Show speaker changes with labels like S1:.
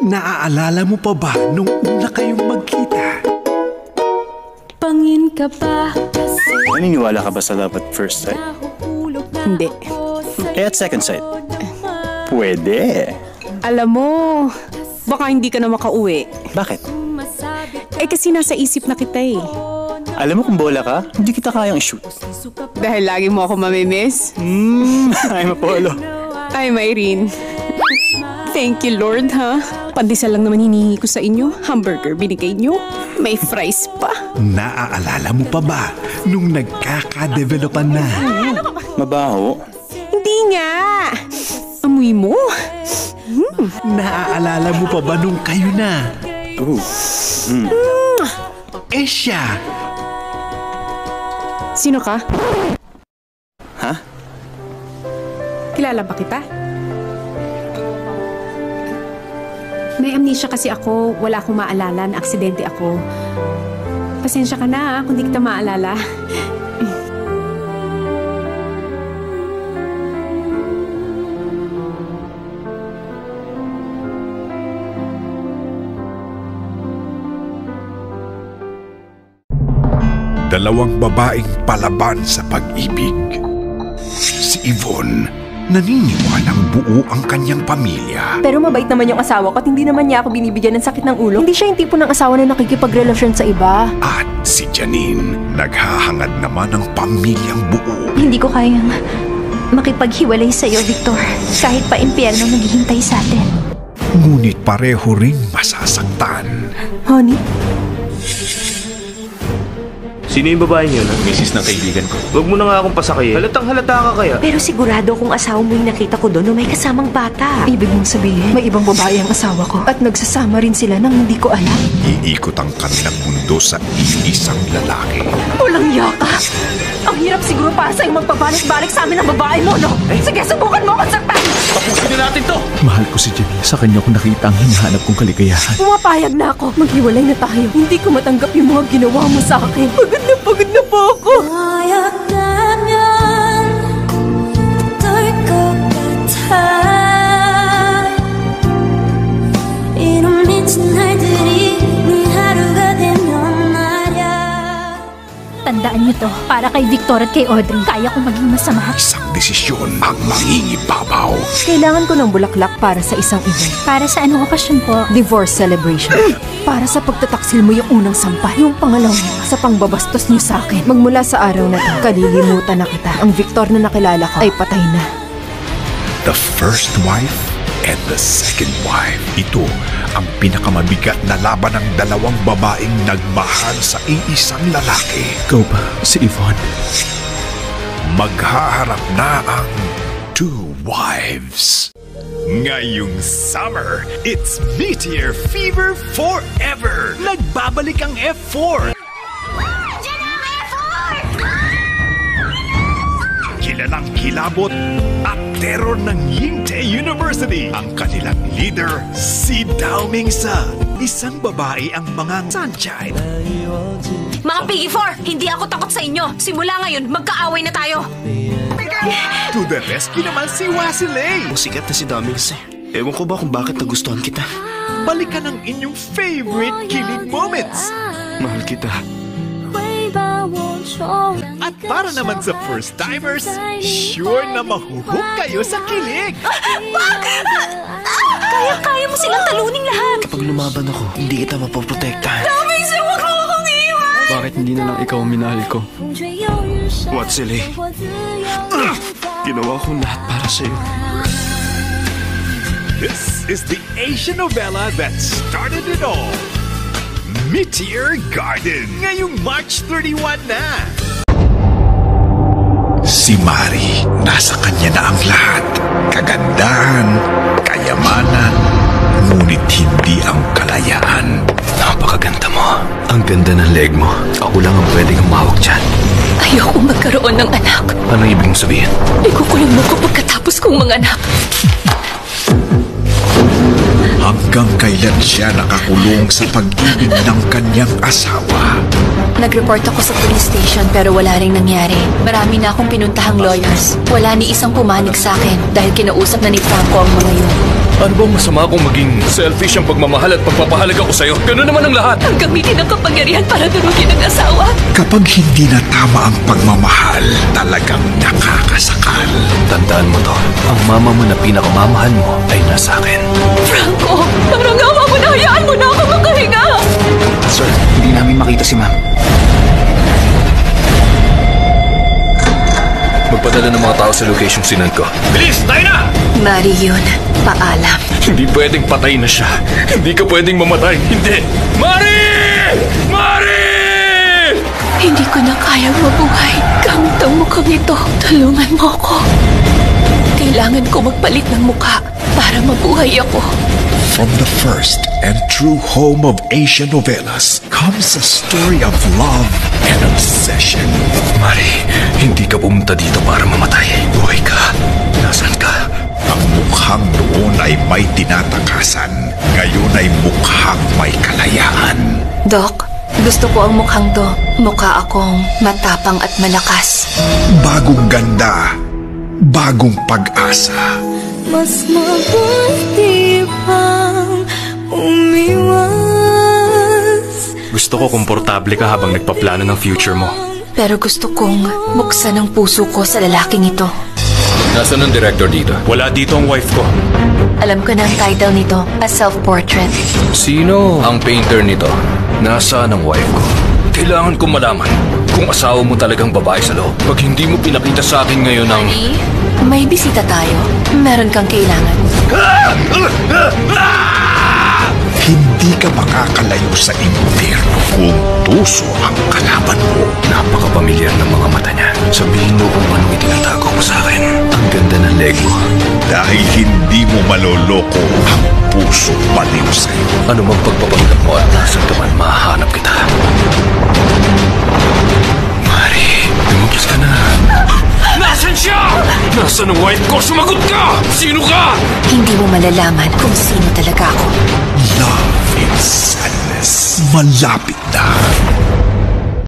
S1: Naaalala mo pa ba nung una kayong magkita?
S2: Pangin ka ba kasi
S3: Naniniwala ka ba sa love at first sight?
S2: hindi.
S3: Eh at second sight? Pwede.
S2: Alam mo, baka hindi ka na makauwi.
S3: Bakit?
S2: Eh kasi nasa isip na kita eh.
S3: Alam mo kung bola ka, hindi kita kayang i-shoot.
S2: Dahil lagi mo ako mamimiss.
S3: I'm Apollo.
S2: Ay, Myrene. Thank you, Lord, ha? Pandesal lang naman hinihingi ko sa inyo. Hamburger binigay nyo. May fries pa.
S1: Naaalala mo pa ba nung nagkakadevelopan na?
S3: Mabaho.
S2: Hindi nga. Amoy mo.
S1: Naaalala mo pa ba nung kayo na? Eh siya,
S2: Sino ka?
S3: Ha?
S2: Kilala ba kita? May amnesia kasi ako. Wala akong maalala. Na-aksidente ako. Pasensya ka na kung di kita maalala.
S1: dalawang babaeng palaban sa pag-ibig. Si Yvonne, naniniwalang buo ang kanyang pamilya.
S4: Pero mabait naman yung asawa ko at hindi naman niya ako binibigyan ng sakit ng ulo. Hindi siya yung tipo ng asawa na nakikipagrelasyon sa iba.
S1: At si Janine, naghahangad naman ng pamilyang buo.
S5: Hindi ko kayang makipaghiwalay sa'yo, Victor. Kahit pa impyerno naghihintay sa atin.
S1: Ngunit pareho ring masasaktan.
S4: Honey?
S6: Sino yung babae niyo na? Misis ng kaibigan ko. Huwag mo na nga akong pasakayin. Halatang halata ka kaya.
S4: Pero sigurado kung asawa mo yung nakita ko doon o may kasamang bata. Ibig mong sabihin, may ibang babae ang asawa ko. At nagsasama rin sila nang hindi ko alam.
S1: Iikot ang kanilang mundo sa iisang lalaki.
S4: Walang yaka! Ang hirap siguro para sa'yo magpabalik-balik sa amin ang babae mo, no? Sige, subukan mo akong saktan!
S6: Tapusin na natin to!
S7: Mahal ko si Janine. Sa kanya ko nakita ang hinahanap kong kaligayahan.
S4: Pumapayag na ako. Maghiwalay na tayo. Hindi ko matanggap yung mga ginawa mo sa akin. Pagod na po ako.
S5: 하얗다면 떨것 같아 이런 미친 날들이 네 하루가 되면 말야 Tandaan niyo to, para kay Victor at kay Audrey. Kaya kong maging masama.
S1: Isang desisyon ang mangingibabaw.
S4: Kailangan ko ng bulaklak para sa isang event.
S5: Para sa anong okasyon po?
S4: Divorce celebration. Para sa pagtataksil mo yung unang sampal. Yung pangalawa, sa pangbabastos niyo sa akin. Magmula sa araw na to, kalilimutan na kita. Ang Victor na nakilala ko ay patay na.
S1: The first wife and the second wife. Ito ang pinakamabigat na laban ng dalawang babaeng nagmahal sa iisang lalaki.
S7: Ikaw ba si Yvonne?
S1: Maghaharap na ang two wives. Ngayong summer, it's Meteor Fever forever! Nagbabalik ang F4! Kilalang kilabot at terror ng Yingte University. Ang kanilang leader, si Dao Mingsa. Isang babae ang mga sunshine.
S8: Mga Piggy 4, hindi ako takot sa inyo. Simula ngayon, magkaaway na tayo.
S1: To the rescue naman si Wasilay.
S6: Ang sikat na si Domings. Ewan ko ba kung bakit nagustuhan kita.
S1: Balikan ang inyong favorite kilig moments.
S6: Mahal kita.
S1: At para naman sa first timers, sure na mahuhook kayo sa kilig.
S8: Kaya mo silang taluning lahat.
S6: Kapag lumaban ako, hindi kita mapoprotektahan.
S8: Domings, huwag mo akong iiwan.
S7: Bakit hindi na lang ikaw ang minahal ko?
S6: What, silly? Ginawa ko lahat para sa'yo.
S1: This is the Asian novella that started it all. Meteor Garden, ngayong March 31 na. Si Mari, nasa kanya na ang lahat. Kagandahan, kayamanan, ngunit hindi ang kalayaan.
S6: Napakaganda mo. Ang ganda ng leg mo. Ako lang ang pwedeng humawak dyan.
S8: Ayoko magkaroon ng anak.
S6: Anong ibig mong sabihin?
S8: Ikukulong mo ko pagkatapos kong mga anak.
S1: Hanggang kailan siya nakakulong sa pag-ibig ng kanyang asawa.
S8: Nag-report ako sa police station pero wala ring nangyari. Marami na akong pinuntahang lawyers. Wala ni isang pumanig sa akin dahil kinausap na ni Franco ang mga yun.
S6: Ano bang masama kung maging selfish ang pagmamahal at pagpapahalaga ko sa'yo? Ganun naman ang lahat.
S8: Ang gamitin ng kapangyarihan para durugin ang asawa.
S1: Kapag hindi na tama ang pagmamahal, talagang nakakasakal.
S6: Tandaan mo to, ang mama mo na pinakamamahal mo ay nasa akin.
S8: Franco, parang awa mo na, hayaan mo na ako makahinga.
S3: Sir, hindi namin makita si ma'am.
S6: Magpadala ng mga tao sa location sinand ko. Bilis! Tayo na!
S8: Mari yun. Paalam.
S6: Hindi pwedeng patay na siya. Hindi ka pwedeng mamatay. Hindi! Mari! Mari!
S8: Hindi ko na kayang mabuhay gamit ang mukhang ito. Tulungan mo ako. Kailangan ko magpalit ng mukha para mabuhay ako.
S1: From the first and true home of Asian novelas comes a story of love and obsession.
S6: Mari, hindi ka pumunta dito para mamatay. Buhay ka. Nasaan ka?
S1: Ang mukhang noon ay may tinatakasan, ngayon ay mukhang may kalayaan.
S8: Doc, gusto ko ang mukhang to. Mukha akong matapang at malakas.
S1: Bagong ganda, bagong pag-asa.
S5: Mas mabuti pang umiwas.
S6: Gusto ko komportable ka habang nagpaplano ng future mo.
S8: Pero gusto kong buksan ang puso ko sa lalaking ito.
S6: Nasaan ang director dito? Wala dito ang wife ko.
S8: Alam ko na ang title nito, A Self-Portrait.
S6: Sino ang painter nito? Nasaan ang wife ko? Kailangan ko malaman kung asawa mo talagang babae sa loob. Pag hindi mo pinakita sa akin ngayon ang...
S8: May bisita tayo. Meron kang kailangan.
S1: Hindi ka makakalayo sa impyerno kung tuso ang kalaban mo.
S6: Napakapamilyar ng mga mata niya. Sabihin mo kung anong itinatago mo sa akin. Ang ganda ng leg mo.
S1: Dahil hindi mo maloloko ang puso baliw sa'yo.
S6: Ano mang pagpapanggap mo at nasaan ka man, mahahanap kita. Mari, lumabas ka na. Nasaan siya? Nasaan ang wife ko? Sumagot ka! Sino ka?
S8: Hindi mo malalaman kung sino talaga ako.
S1: Love in sadness. Malapit na.